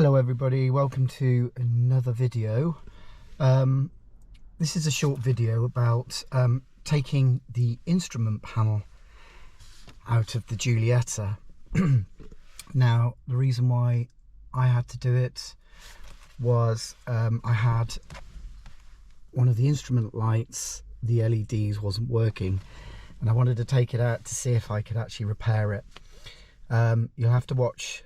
Hello everybody, welcome to another video. This is a short video about taking the instrument panel out of the Giulietta. Now, the reason why I had to do it was I had one of the instrument lights, the LEDs wasn't working, and I wanted to take it out to see if I could actually repair it. You'll have to watch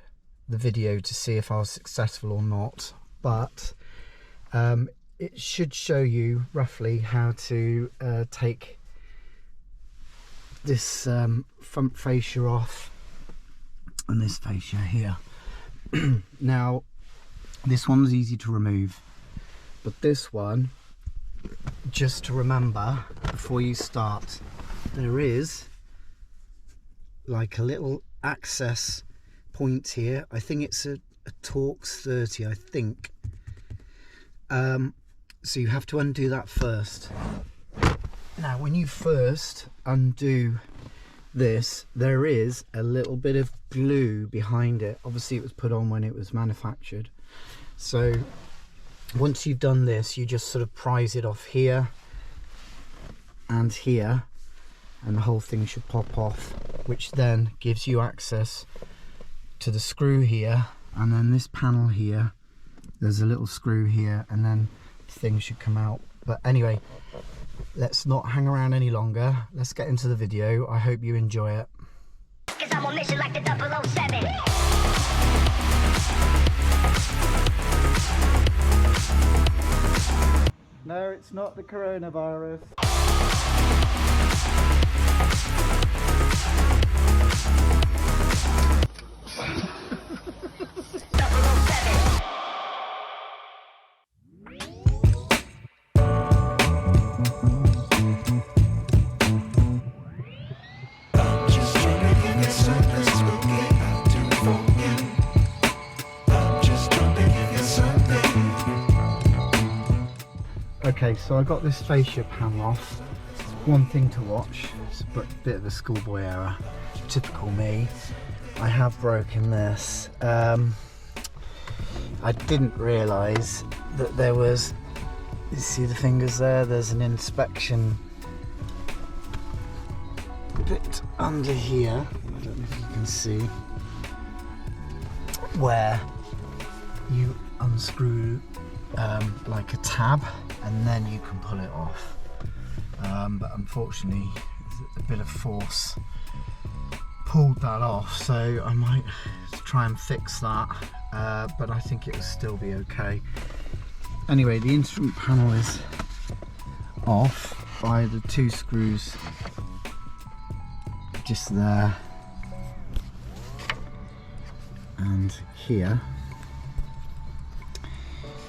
the video to see if I was successful or not, but it should show you roughly how to take this front fascia off and this fascia here. Now, this one's easy to remove, but this one, just to remember before you start, there is like a little access point here. I think it's a Torx 30, I think. So you have to undo that first. Now, when you first undo this, there is a little bit of glue behind it. Obviously it was put on when it was manufactured. So once you've done this, you just sort of prise it off here and here, and the whole thing should pop off, which then gives you access to the screw here, and then this panel here, there's a little screw here, and then the thing should come out. But anyway, let's not hang around any longer, let's get into the video. I hope you enjoy it. 'Cause I'm on mission like the 007. No, it's not the coronavirus. Okay, so I got this fascia panel off. One thing to watch, it's a bit of a schoolboy error, typical me. I have broken this. I didn't realise that there was, you see the fingers there, there's an inspection bit under here, I don't know if you can see, where you unscrew like a tab and then you can pull it off. But unfortunately a bit of force pulled that off, so I might try and fix that, but I think it will still be okay. Anyway, the instrument panel is off by the two screws just there and here.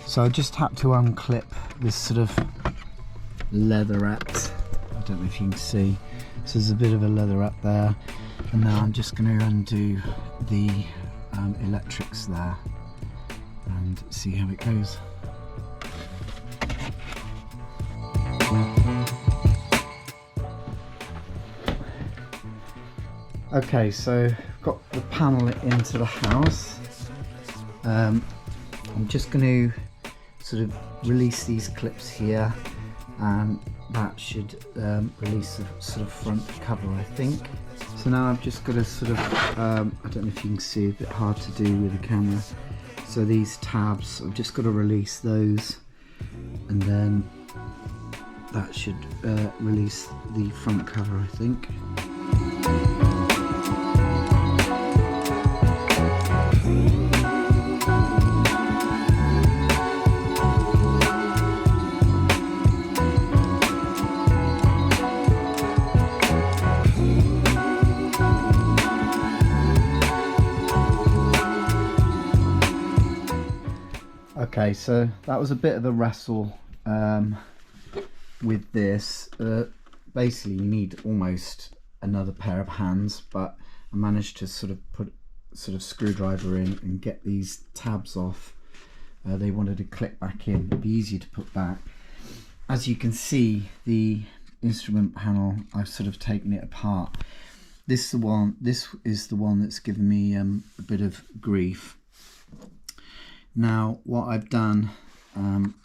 So I just had to unclip this sort of leatherette. I don't know if you can see. So there's a bit of a leatherette there, and now I'm just going to undo the electrics there and see how it goes. Okay, so I've got the panel into the house. I'm just going to sort of release these clips here, and that should release the sort of front cover, I think. So now I've just got to sort of, I don't know if you can see, a bit hard to do with the camera. So these tabs, I've just got to release those, and then that should release the front cover, I think. Okay, so that was a bit of a wrestle with this. Basically you need almost another pair of hands, but I managed to sort of put a screwdriver in and get these tabs off. They wanted to click back in, it'd be easier to put back. As you can see, the instrument panel, I've sort of taken it apart. This is the one that's given me a bit of grief. Now what I've done,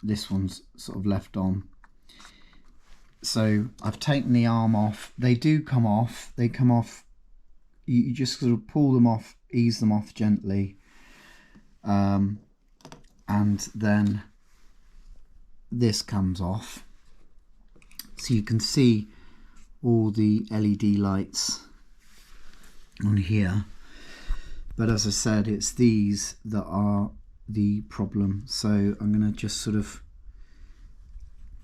this one's sort of left on, so I've taken the arm off. They do come off, they come off, you just sort of pull them off, ease them off gently, and then this comes off, so you can see all the LED lights on here. But as I said, it's these that are the problem, so I'm going to just sort of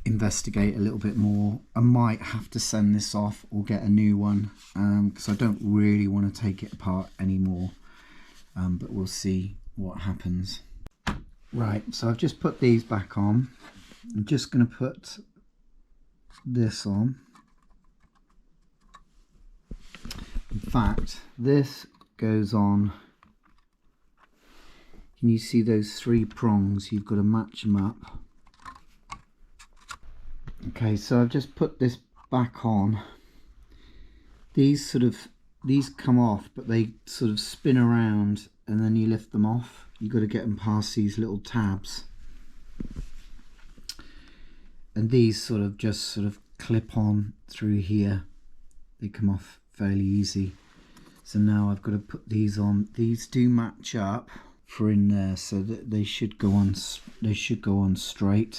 investigate a little bit more. I might have to send this off or get a new one, because I don't really want to take it apart anymore, but we'll see what happens. Right, so I've just put these back on. I'm just going to put this on. In fact, this goes on. Can you see those 3 prongs? You've got to match them up. Okay, so I've just put this back on. These come off, but they sort of spin around and then you lift them off. You've got to get them past these little tabs. And these sort of clip on through here. They come off fairly easy. So now I've got to put these on. These do match up for in there, so that they should go on. They should go on straight.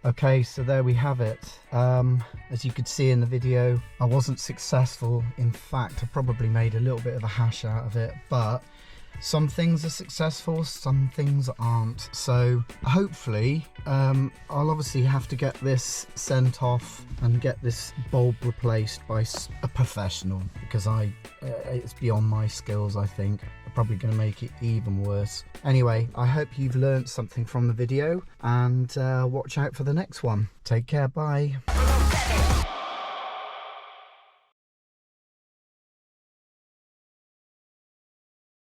Okay, so there we have it. As you could see in the video, I wasn't successful. In fact, I probably made a little bit of a hash out of it, but some things are successful, some things aren't. So hopefully, I'll obviously have to get this sent off and get this bulb replaced by a professional, because it's beyond my skills. I think I'm probably going to make it even worse. Anyway, I hope you've learned something from the video, and watch out for the next one. Take care, bye.